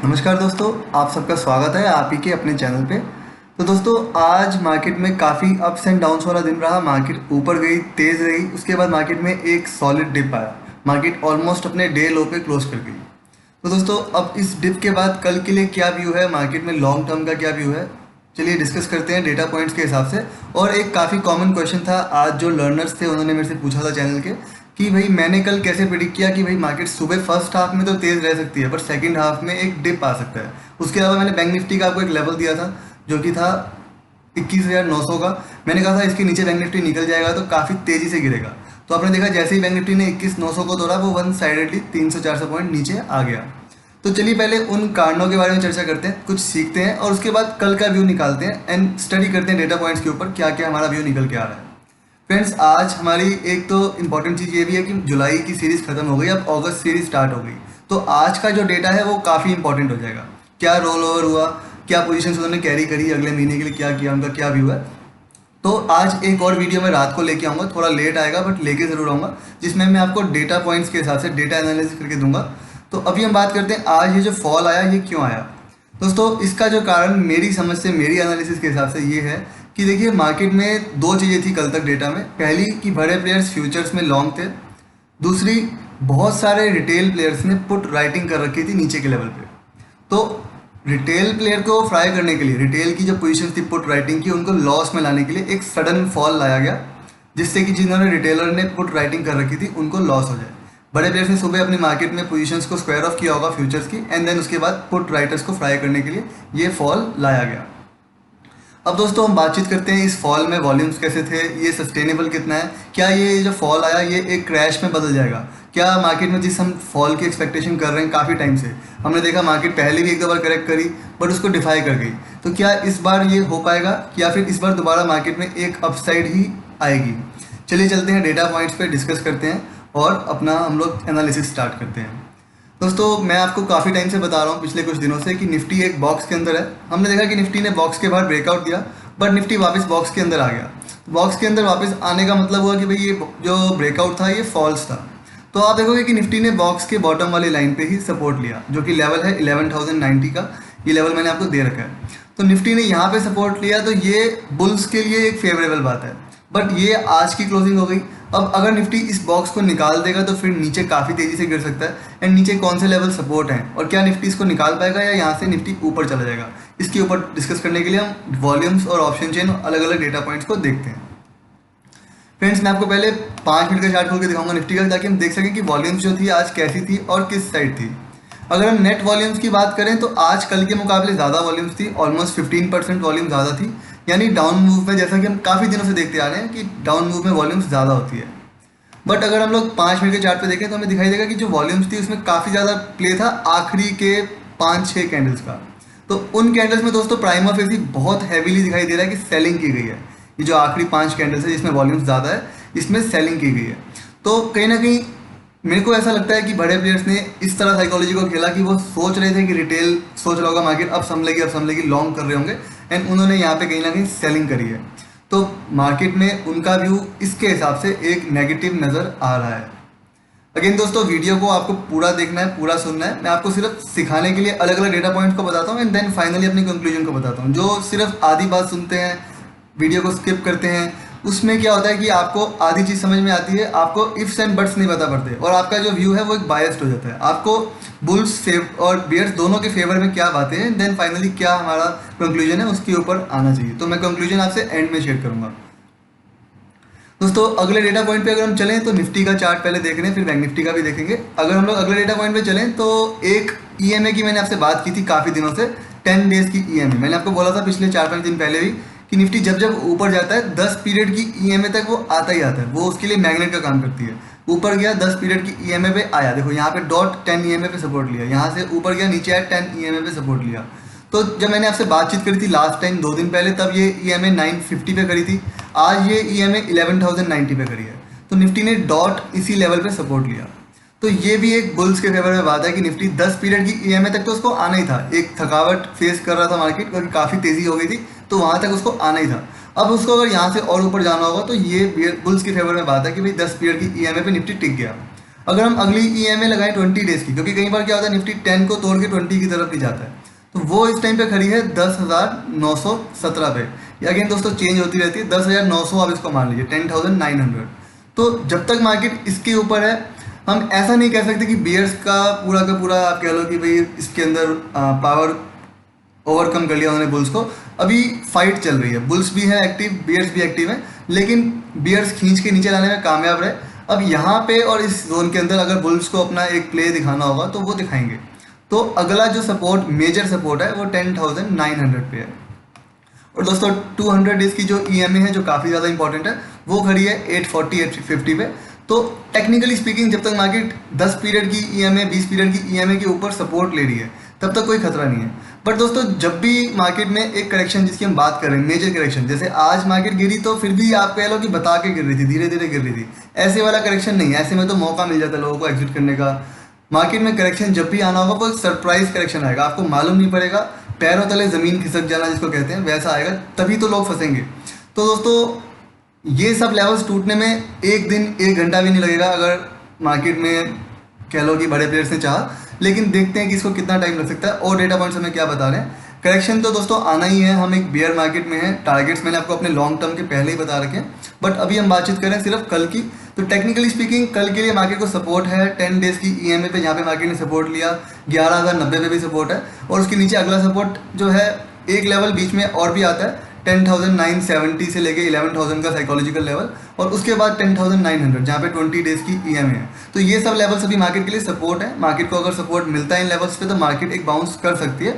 नमस्कार दोस्तों, आप सबका स्वागत है आप ही के अपने चैनल पे। तो दोस्तों, आज मार्केट में काफ़ी अप्स एंड डाउन्स वाला दिन रहा। मार्केट ऊपर गई, तेज़ रही, उसके बाद मार्केट में एक सॉलिड डिप आया। मार्केट ऑलमोस्ट अपने डे लो पे क्लोज कर गई। तो दोस्तों, अब इस डिप के बाद कल के लिए क्या व्यू है, मार्केट में लॉन्ग टर्म का क्या व्यू है, चलिए डिस्कस करते हैं डेटा पॉइंट्स के हिसाब से। और एक काफ़ी कॉमन क्वेश्चन था आज, जो लर्नर्स थे उन्होंने मेरे से पूछा था चैनल के, कि भाई मैंने कल कैसे प्रिडिक्ट किया कि भाई मार्केट सुबह फर्स्ट हाफ में तो तेज़ रह सकती है पर सेकंड हाफ में एक डिप आ सकता है। उसके अलावा मैंने बैंक निफ्टी का आपको एक लेवल दिया था जो कि था 21,900 का। मैंने कहा था इसके नीचे बैंक निफ्टी निकल जाएगा तो काफ़ी तेज़ी से गिरेगा। तो आपने देखा जैसे ही बैंक निफ्टी ने 21,900 को तोड़ा वो वन साइडेडली 300-400 पॉइंट नीचे आ गया। तो चलिए पहले उन कारणों के बारे में चर्चा करते हैं, कुछ सीखते हैं और उसके बाद कल का व्यू निकालते हैं एंड स्टडी करते हैं डेटा पॉइंट्स के ऊपर क्या क्या हमारा व्यू निकल के आ रहा है। फ्रेंड्स, आज हमारी एक तो इम्पॉर्टेंट चीज़ ये भी है कि जुलाई की सीरीज़ खत्म हो गई, अब अगस्त सीरीज स्टार्ट हो गई। तो आज का जो डेटा है वो काफ़ी इंपॉर्टेंट हो जाएगा। क्या रोल ओवर हुआ, क्या पोजीशंस उन्होंने कैरी करी, अगले महीने के लिए क्या किया, उनका क्या व्यू है। तो आज एक और वीडियो मैं रात को लेके आऊँगा, थोड़ा लेट आएगा बट लेके ज़रूर आऊँगा, जिसमें मैं आपको डेटा पॉइंट्स के हिसाब से डेटा एनालिसिस करके दूंगा। तो अभी हम बात करते हैं आज ये जो फॉल आया ये क्यों आया। दोस्तों, इसका जो कारण मेरी समझ से, मेरी एनालिसिस के हिसाब से ये है कि देखिए मार्केट में दो चीज़ें थी कल तक डेटा में। पहली कि बड़े प्लेयर्स फ्यूचर्स में लॉन्ग थे। दूसरी, बहुत सारे रिटेल प्लेयर्स ने पुट राइटिंग कर रखी थी नीचे के लेवल पे। तो रिटेल प्लेयर को फ्राई करने के लिए, रिटेल की जो पोजीशन थी पुट राइटिंग की, उनको लॉस में लाने के लिए एक सडन फॉल लाया गया, जिससे कि जिन्होंने रिटेलर ने पुट राइटिंग कर रखी थी उनको लॉस हो जाए। बड़े प्लेयर्स ने सुबह अपनी मार्केट में पोजीशंस को स्क्वायर ऑफ किया होगा फ्यूचर्स की, एंड देन उसके बाद पुट राइटर्स को फ्राई करने के लिए ये फॉल लाया गया। अब दोस्तों, हम बातचीत करते हैं इस फॉल में वॉल्यूम्स कैसे थे, ये सस्टेनेबल कितना है, क्या ये जो फॉल आया ये एक क्रैश में बदल जाएगा। क्या मार्केट में जिस हम फॉल की एक्सपेक्टेशन कर रहे हैं काफ़ी टाइम से, हमने देखा मार्केट पहले भी एक दो बार करेक्ट करी बट उसको डिफाई कर गई, तो क्या इस बार ये हो पाएगा या फिर इस बार दोबारा मार्केट में एक अपसाइड ही आएगी। चलिए चलते हैं डेटा पॉइंट्स पे डिस्कस करते हैं और अपना हम लोग एनालिसिस स्टार्ट करते हैं। दोस्तों, मैं आपको काफ़ी टाइम से बता रहा हूँ पिछले कुछ दिनों से कि निफ्टी एक बॉक्स के अंदर है। हमने देखा कि निफ्टी ने बॉक्स के बाहर ब्रेकआउट दिया बट निफ्टी वापस बॉक्स के अंदर आ गया। बॉक्स के अंदर वापस आने का मतलब हुआ कि भाई ये जो ब्रेकआउट था ये फॉल्स था। तो आप देखोगे कि निफ्टी ने बॉक्स के बॉटम वाली लाइन पे ही सपोर्ट लिया, जो कि लेवल है 11,090 का। ये लेवल मैंने आपको दे रखा है। तो निफ्टी ने यहाँ पे सपोर्ट लिया, तो ये बुल्स के लिए एक फेवरेबल बात है। बट ये आज की क्लोजिंग हो गई। अब अगर निफ्टी इस बॉक्स को निकाल देगा तो फिर नीचे काफ़ी तेज़ी से गिर सकता है। एंड नीचे कौन से लेवल सपोर्ट हैं और क्या निफ्टी इसको निकाल पाएगा या यहाँ से निफ्टी ऊपर चला जाएगा, इसके ऊपर डिस्कस करने के लिए हम वॉल्यूम्स और ऑप्शन चेन अलग अलग डेटा पॉइंट्स को देखते हैं। फ्रेंड्स, मैं आपको पहले 5 मिनट का चार्ट खोल के दिखाऊंगा निफ्टी का, ताकि हम देख सकें कि वॉल्यूम्स जो थी आज कैसी थी और किस साइड थी। अगर हम नेट वॉल्यूम्स की बात करें तो आज कल के मुकाबले ज़्यादा वॉल्यूम्स थी, ऑलमोस्ट 15% वॉल्यूम ज़्यादा थी। यानी डाउन मूव में, जैसा कि हम काफ़ी दिनों से देखते आ रहे हैं कि डाउन मूव में वॉल्यूम्स ज़्यादा होती है। बट अगर हम लोग 5 मिनट के चार्ट पे देखें तो हमें दिखाई देगा कि जो वॉल्यूम्स थी उसमें काफ़ी ज़्यादा प्ले था आखिरी के 5-6 कैंडल्स का। तो उन कैंडल्स में दोस्तों प्राइमा फेसी बहुत हैवीली दिखाई दे रहा है कि सेलिंग की गई है। ये जो आखिरी 5 कैंडल्स है जिसमें वॉल्यूम्स ज़्यादा है, इसमें सेलिंग की गई है। तो कहीं ना कहीं मेरे को ऐसा लगता है कि बड़े प्लेयर्स ने इस तरह साइकोलॉजी को खेला कि वो सोच रहे थे कि रिटेल सोच रहा होगा मार्केट अब संभलेगी, लॉन्ग कर रहे होंगे, एंड उन्होंने यहाँ पे कहीं ना कहीं सेलिंग करी है। तो मार्केट में उनका व्यू इसके हिसाब से एक नेगेटिव नज़र आ रहा है। अगेन दोस्तों, वीडियो को आपको पूरा देखना है, पूरा सुनना है। मैं आपको सिर्फ सिखाने के लिए अलग अलग डेटा पॉइंट्स को बताता हूँ एंड देन फाइनली अपनी कंक्लूजन को बताता हूँ। जो सिर्फ आधी बात सुनते हैं, वीडियो को स्किप करते हैं, उसमें क्या होता है कि आपको आधी चीज़ समझ में आती है, आपको इफ्स एंड बट्स नहीं बता पड़ते और आपका जो व्यू है वो एक बायस्ड हो जाता है। आपको बुल्स और बियर्स दोनों के फेवर में क्या बातें हैं, देन फाइनली क्या हमारा कंक्लूजन है उसके ऊपर आना चाहिए। तो मैं कंक्लूजन आपसे एंड में शेयर करूँगा। दोस्तों, अगले डेटा पॉइंट पे अगर हम चलें तो निफ्टी का चार्ट पहले देख रहे हैं, फिर बैंक निफ्टी का भी देखेंगे। अगर हम लोग अगले डेटा पॉइंट पे चलें तो एक ईएमए की मैंने आपसे बात की थी काफ़ी दिनों से, 10 डेज की ईएमए। मैंने आपको बोला था पिछले 4-5 दिन पहले भी कि निफ्टी जब जब ऊपर जाता है 10 पीरियड की ईएमए तक वो आता ही आता है, वो उसके लिए मैग्नेट का काम करती है। ऊपर गया 10 पीरियड की ईएमए पे आया, देखो यहाँ पे डॉट 10 ईएमए पे सपोर्ट लिया, यहाँ से ऊपर गया नीचे आया 10 ईएमए पे सपोर्ट लिया। तो जब मैंने आपसे बातचीत करी थी लास्ट टाइम 2 दिन पहले, तब ये ईएमए 950 पे करी थी, आज ये ईएमए 11,090 पे करी है। तो निफ्टी ने डॉट इसी लेवल पे सपोर्ट लिया। तो ये भी एक बुल्स के फेवर में बात है कि निफ्टी 10 पीरियड की ईएमए तक तो उसको आना ही था। एक थकावट फेस कर रहा था मार्केट क्योंकि काफ़ी तेज़ी हो गई थी, तो वहाँ तक उसको आना ही था। अब उसको अगर यहाँ से और ऊपर जाना होगा तो ये बुल्स के फेवर में बात है कि भाई 10 पीरियड की ईएमए पे निफ्टी टिक गया। अगर हम अगली ईएमए लगाएं 20 डेज की, क्योंकि कई बार क्या होता है निफ्टी 10 को तोड़ के 20 की तरफ भी जाता है, तो वो इस टाइम पे खड़ी है 10,917 पे। या अगेन दोस्तों चेंज होती रहती है, 10,900 आप इसको मान लीजिए, 10,900। तो जब तक मार्केट इसके ऊपर है, हम ऐसा नहीं कह सकते कि बियर्स का पूरा आप कह लो कि भाई इसके अंदर पावर ओवरकम कर लिया उन्होंने बुल्स को। अभी फाइट चल रही है, बुल्स भी है एक्टिव, बियर्स भी एक्टिव है, लेकिन बियर्स खींच के नीचे लाने में कामयाब रहे। अब यहाँ पे और इस जोन के अंदर अगर बुल्स को अपना एक प्ले दिखाना होगा तो वो दिखाएंगे। तो अगला जो सपोर्ट, मेजर सपोर्ट है, वो 10,900 पे है। और दोस्तों 200 डेज की जो ईएमए है, जो काफ़ी ज़्यादा इंपॉर्टेंट है, वो खड़ी है 840 850 पे। तो टेक्निकली स्पीकिंग जब तक मार्केट 10 पीरियड की ईएमए 20 पीरियड की ईएमए के ऊपर सपोर्ट ले रही है, तब तक कोई खतरा नहीं है। बट दोस्तों जब भी मार्केट में एक करेक्शन जिसकी हम बात कर रहे हैं, मेजर करेक्शन, जैसे आज मार्केट गिरी तो फिर भी आप कह लो कि बता के गिर रही थी, धीरे धीरे गिर रही थी, ऐसे वाला करेक्शन नहीं है। ऐसे में तो मौका मिल जाता है लोगों को एग्जिट करने का। मार्केट में करेक्शन जब भी आना होगा वो एक सरप्राइज करेक्शन आएगा, आपको मालूम नहीं पड़ेगा, पैरों तले ज़मीन खिसक जाना जिसको कहते हैं, वैसा आएगा, तभी तो लोग फंसेंगे। तो दोस्तों ये सब लेवल्स टूटने में एक दिन 1 घंटा भी नहीं लगेगा, अगर मार्केट में कह लो कि बड़े प्लेयर्स ने चाहा। लेकिन देखते हैं कि इसको कितना टाइम लग सकता है और डेटा पॉइंट्स हमें क्या बता रहे हैं। करेक्शन तो दोस्तों आना ही है, हम एक बियर मार्केट में हैं। टारगेट्स मैंने आपको अपने लॉन्ग टर्म के पहले ही बता रखे हैं, बट अभी हम बातचीत करें सिर्फ कल की। तो टेक्निकली स्पीकिंग कल के लिए मार्केट को सपोर्ट है 10 डेज की ईएमए पे, जहाँ पे मार्केट ने सपोर्ट लिया 11,090 पे भी सपोर्ट है, और उसके नीचे अगला सपोर्ट जो है एक लेवल बीच में और भी आता है 10,970 से लेके 11,000 का साइकोलॉजिकल लेवल, और उसके बाद 10,900 जहाँ पे 20 डेज की ईएमए है। तो ये सब लेवल्स अभी मार्केट के लिए सपोर्ट है। मार्केट को अगर सपोर्ट मिलता है इन लेवल्स पे तो मार्केट एक बाउंस कर सकती है।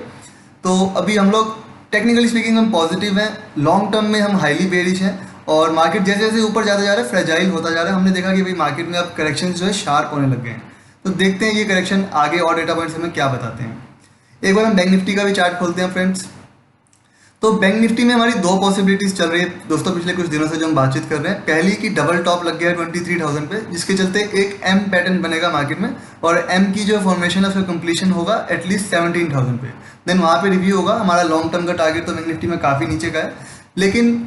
तो अभी हम लोग टेक्निकली स्पीकिंग हम पॉजिटिव हैं, लॉन्ग टर्म में हम हाईली बेरिश हैं, और मार्केट जैसे जैसे ऊपर जाता जा रहा है फ्रेजाइल होता जा रहा है। हमने देखा कि भाई मार्केट में अब करेक्शन जो है शार्प होने लग गए हैं। तो देखते हैं ये करेक्शन आगे और डेटा पॉइंट्स हमें क्या बताते हैं। एक बार हम बैंक निफ्टी का भी चार्ट खोलते हैं फ्रेंड्स। तो बैंक निफ्टी में हमारी दो पॉसिबिलिटीज चल रही है दोस्तों पिछले कुछ दिनों से जो हम बातचीत कर रहे हैं। पहली की डबल टॉप लग गया है 23,000 पे, जिसके चलते एक एम पैटर्न बनेगा मार्केट में, और एम की जो फॉर्मेशन है उसका कंप्लीशन होगा एटलीस्ट 17,000 पे। देन वहाँ पे रिव्यू होगा। हमारा लॉन्ग टर्म का टारगेट तो बैंक निफ्टी में काफ़ी नीचे का है, लेकिन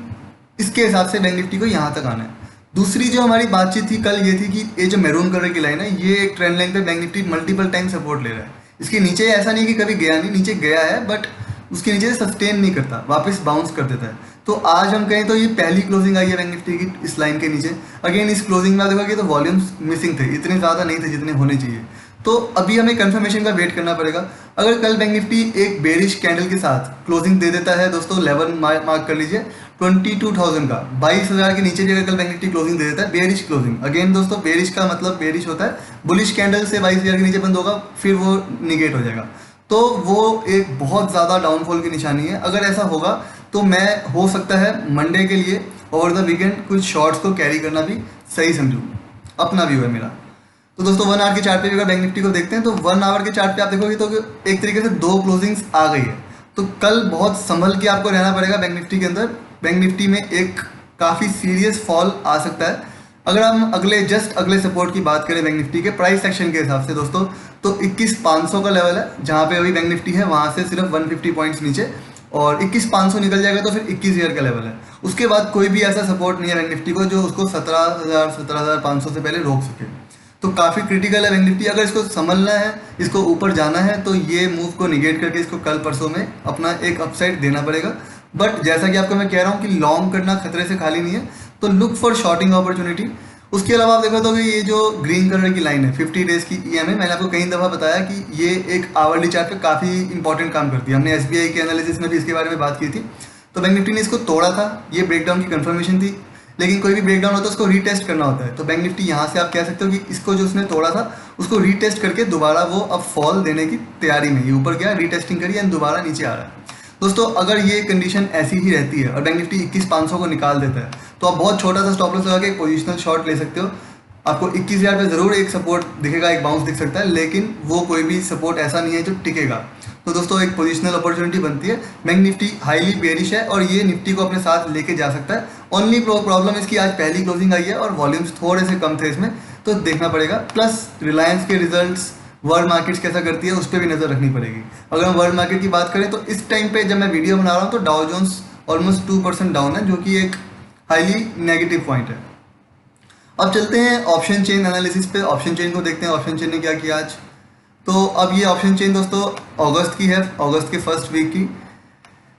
इसके हिसाब से बैंक निफ्टी को यहाँ तक आना है। दूसरी जो हमारी बातचीत थी कल ये थी कि ये जो मैरून कलर की लाइन है, ये एक ट्रेंड लाइन पे bank Nifty multiple time support ले रहा है। इसके नीचे ऐसा नहीं कि कभी गया नहीं, नीचे गया है, बट उसके नीचे सस्टेन नहीं करता, वापस बाउंस कर देता है। तो आज हम कहें तो ये पहली क्लोजिंग आई है बैंक निफ्टी की इस लाइन के नीचे। अगेन इस क्लोजिंग में देखोगे तो वॉल्यूम्स मिसिंग थे, इतने ज़्यादा नहीं थे जितने होने चाहिए। तो अभी हमें कंफर्मेशन का वेट करना पड़ेगा। अगर कल बैंक निफ्टी एक बेरिश कैंडल के साथ क्लोजिंग दे देता है दोस्तों, लेवल मार्क कर लीजिए 22,000 का, 22,000 के नीचे भी अगर कल बैंक निफ्टी क्लोजिंग दे देता है, बेरिश क्लोजिंग। अगेन दोस्तों बेरिश का मतलब बेरिश होता है बुलिश कैंडल से 22,000 के नीचे बंद होगा, फिर वो निगेट हो जाएगा। तो वो एक बहुत ज़्यादा डाउनफॉल की निशानी है। अगर ऐसा होगा तो मैं हो सकता है मंडे के लिए ओवर द वीकेंड कुछ शॉर्ट्स को कैरी करना भी सही समझूँ, अपना व्यू है मेरा। तो दोस्तों 1 आवर के चार्ट पे भी अगर बैंक निफ्टी को देखते हैं तो 1 आवर के चार्ट पे आप देखोगे तो एक तरीके से दो क्लोजिंग्स आ गई है। तो कल बहुत संभल के आपको रहना पड़ेगा बैंक निफ्टी के अंदर। बैंक निफ्टी में एक काफ़ी सीरियस फॉल आ सकता है। अगर हम अगले सपोर्ट की बात करें बैंक निफ्टी के प्राइस सेक्शन के हिसाब से दोस्तों, तो 21,500 का लेवल है जहाँ पे अभी बैंक निफ्टी है, वहाँ से सिर्फ 150 पॉइंट्स नीचे, और 21,500 निकल जाएगा तो फिर 21,000 का लेवल है। उसके बाद कोई भी ऐसा सपोर्ट नहीं है बैंक निफ्टी को जो उसको 17,500 से पहले रोक सके। तो काफ़ी क्रिटिकल है बैंक निफ्टी। अगर इसको संभलना है, इसको ऊपर जाना है, तो ये मूव को निगेट करके इसको कल परसों में अपना एक अपसाइड देना पड़ेगा। बट जैसा कि आपको मैं कह रहा हूँ कि लॉन्ग करना खतरे से खाली नहीं है, तो लुक फॉर शॉर्टिंग अपॉर्चुनिटी। उसके अलावा आप देखो तो ये जो ग्रीन कलर की लाइन है 50 डेज की ईएमए, मैंने आपको कई दफ़ा बताया कि ये एक आवरली चार्ट पे काफ़ी इंपॉर्टेंट काम करती है। हमने एसबीआई के एनालिसिस में भी इसके बारे में बात की थी। तो बैंक निफ्टी ने इसको तोड़ा था, ये ब्रेकडाउन की कंफर्मेशन थी, लेकिन कोई भी ब्रेकडाउन होता है उसको रीटेस्ट करना होता है। तो बैंक निफ्टी यहाँ से आप कह सकते हो कि इसको जो उसने तोड़ा था उसको रीटेस्ट करके दोबारा वो अब फॉल देने की तैयारी में, ये ऊपर गया, रीटेस्टिंग करी एंड दोबारा नीचे आ रहा है। दोस्तों अगर ये कंडीशन ऐसी ही रहती है और बैंक निफ्टी 21,500 को निकाल देता है, तो आप बहुत छोटा सा स्टॉप लॉस लगा के एक पोजिशनल शॉर्ट ले सकते हो। आपको 21,000 पे ज़रूर एक सपोर्ट दिखेगा, एक बाउंस दिख सकता है, लेकिन वो कोई भी सपोर्ट ऐसा नहीं है जो टिकेगा। तो दोस्तों एक पोजिशनल अपॉर्चुनिटी बनती है। बैंक निफ्टी हाईली बेरिश है और ये निफ्टी को अपने साथ लेके जा सकता है। ओनली प्रॉब्लम इसकी आज पहली क्लोजिंग आई है और वॉल्यूम्स थोड़े से कम थे इसमें, तो देखना पड़ेगा। प्लस रिलायंस के रिजल्ट्स, वर्ल्ड मार्केट्स कैसा करती है उस पर भी नज़र रखनी पड़ेगी। अगर हम वर्ल्ड मार्केट की बात करें तो इस टाइम पे जब मैं वीडियो बना रहा हूँ तो डाउ जोन्स ऑलमोस्ट 2% डाउन है, जो कि एक हाईली नेगेटिव पॉइंट है। अब चलते हैं ऑप्शन चेन एनालिसिस पे। ऑप्शन चेन को देखते हैं ऑप्शन चेन ने क्या किया आज। तो अब ये ऑप्शन चेन दोस्तों अगस्त की है, अगस्त के फर्स्ट वीक की।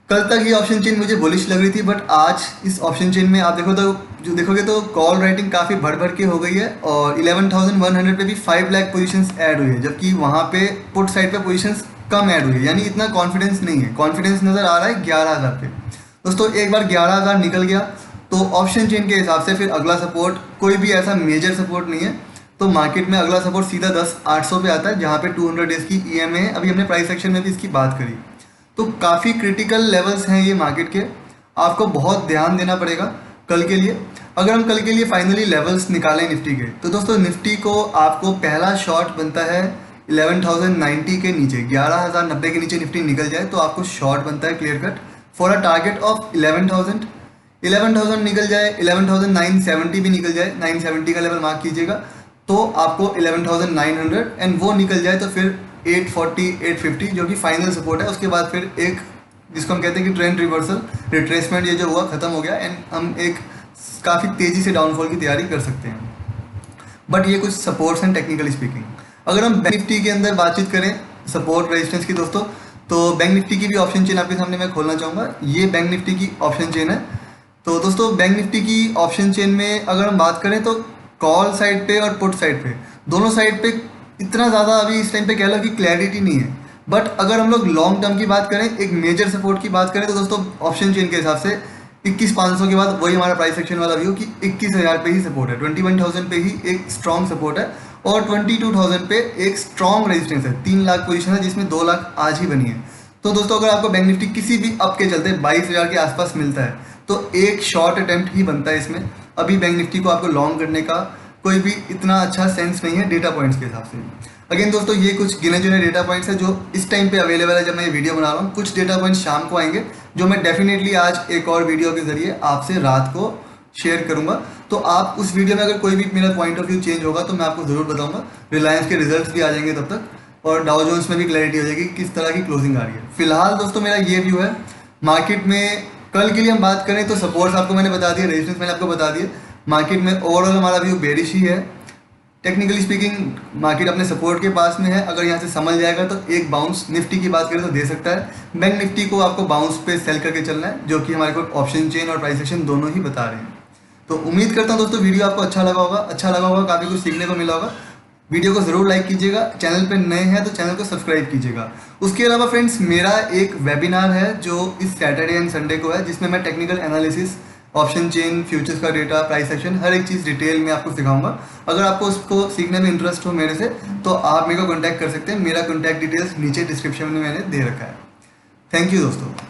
कल तक ये ऑप्शन चेन मुझे बुलिश लग रही थी, बट आज इस ऑप्शन चेन में आप देखोगे तो कॉल राइटिंग काफ़ी बढ़ के हो गई है और 11,100 पे भी 5 लाख पोजीशंस ऐड हुई है, जबकि वहाँ पे पुट साइड पे पोजीशंस कम ऐड हुई है, यानी इतना कॉन्फिडेंस नहीं है। कॉन्फिडेंस नज़र आ रहा है 11,000 पे। दोस्तों एक बार 11,000 निकल गया तो ऑप्शन चेन के हिसाब से फिर अगला सपोर्ट कोई भी ऐसा मेजर सपोर्ट नहीं है। तो मार्केट में अगला सपोर्ट सीधा 10,800 पे आता है, जहाँ पे 200 डेज की EMA है। अभी हमने प्राइस सेक्शन में भी इसकी बात करी। तो काफ़ी क्रिटिकल लेवल्स हैं ये मार्केट के, आपको बहुत ध्यान देना पड़ेगा कल के लिए। अगर हम कल के लिए फाइनली लेवल्स निकालें निफ्टी के, तो दोस्तों निफ्टी को आपको पहला शॉर्ट बनता है 11,090 के नीचे। 11,090 के नीचे निफ्टी निकल जाए तो आपको शॉर्ट बनता है clear cut for a target of 11,000। 11,000 निकल जाए, 11,970 भी निकल जाए, 970 का लेवल मार्क कीजिएगा, तो आपको 11,900 एंड वो निकल जाए तो फिर 840, 850 जो कि फाइनल सपोर्ट है। उसके बाद फिर एक जिसको हम कहते हैं कि ट्रेंड रिवर्सल, रिट्रेसमेंट ये जो हुआ ख़त्म हो गया एंड हम एक काफ़ी तेज़ी से डाउनफॉल की तैयारी कर सकते हैं। बट ये कुछ सपोर्ट्स हैं टेक्निकली स्पीकिंग। अगर हम बैंक निफ्टी के अंदर बातचीत करें सपोर्ट रेजिस्टेंस की दोस्तों, तो बैंक निफ्टी की भी ऑप्शन चेन आपके सामने मैं खोलना चाहूँगा। ये बैंक निफ्टी की ऑप्शन चेन है। तो दोस्तों बैंक निफ्टी की ऑप्शन चेन में अगर हम बात करें तो कॉल साइड पे और पुट साइड पे, दोनों साइड पे इतना ज़्यादा अभी इस टाइम पे कह लो कि क्लैरिटी नहीं है। बट अगर हम लोग लॉन्ग टर्म की बात करें, एक मेजर सपोर्ट की बात करें, तो दोस्तों ऑप्शन चेन के हिसाब से 21,500 के बाद वही हमारा प्राइस सेक्शन वाला व्यू कि 21,000 पे ही सपोर्ट है, 21,000 पे ही एक स्ट्रॉन्ग सपोर्ट है और 22,000 पे एक स्ट्रॉन्ग रेजिस्टेंस है। 3 लाख पोजीशन है जिसमें 2 लाख आज ही बनी है। तो दोस्तों अगर आपको बैंक निफ्टी किसी भी अप के चलते 22,000 के आसपास मिलता है तो एक शॉर्ट अटेम्प्ट ही बनता है इसमें। अभी बैंक निफ्टी को आपको लॉन्ग करने का कोई भी इतना अच्छा सेंस नहीं है डेटा पॉइंट्स के हिसाब से। अगेन दोस्तों ये कुछ गिने चुने डेटा पॉइंट्स है जो इस टाइम पे अवेलेबल है जब मैं ये वीडियो बना रहा हूँ। कुछ डेटा पॉइंट्स शाम को आएंगे जो मैं डेफिनेटली आज एक और वीडियो के जरिए आपसे रात को शेयर करूंगा। तो आप उस वीडियो में अगर कोई भी मेरा पॉइंट ऑफ व्यू चेंज होगा तो मैं आपको ज़रूर बताऊंगा। रिलायंस के रिजल्ट्स भी आ जाएंगे तब तक, और डाउ जोन्स में भी क्लैरिटी हो जाएगी किस तरह की क्लोजिंग आ रही है। फिलहाल दोस्तों मेरा ये व्यू है मार्केट में। कल के लिए हम बात करें तो सपोर्ट्स आपको मैंने बता दिया, रेजिस्टेंस मैंने आपको बता दिए। मार्केट में ओवरऑल हमारा व्यू बेरिश ही है। टेक्निकली स्पीकिंग मार्केट अपने सपोर्ट के पास में है। अगर यहाँ से समझ जाएगा तो एक बाउंस निफ्टी की बात करें तो दे सकता है। बैंक निफ्टी को आपको बाउंस पे सेल करके चलना है, जो कि हमारे को ऑप्शन चेन और प्राइस एक्शन दोनों ही बता रहे हैं। तो उम्मीद करता हूँ दोस्तों वीडियो आपको अच्छा लगा होगा, काफ़ी कुछ सीखने को मिला होगा। वीडियो को ज़रूर लाइक कीजिएगा, चैनल पे नए हैं तो चैनल को सब्सक्राइब कीजिएगा। उसके अलावा फ्रेंड्स मेरा एक वेबिनार है जो इस सैटरडे एंड संडे को है, जिसमें मैं technical analysis, option chain, futures का डेटा, प्राइस एक्शन, हर एक चीज़ डिटेल में आपको सिखाऊंगा। अगर आपको उसको सीखने में इंटरेस्ट हो मेरे से तो आप मेरे को कॉन्टैक्ट कर सकते हैं। मेरा कॉन्टैक्ट डिटेल्स नीचे डिस्क्रिप्शन में मैंने दे रखा है। थैंक यू दोस्तों।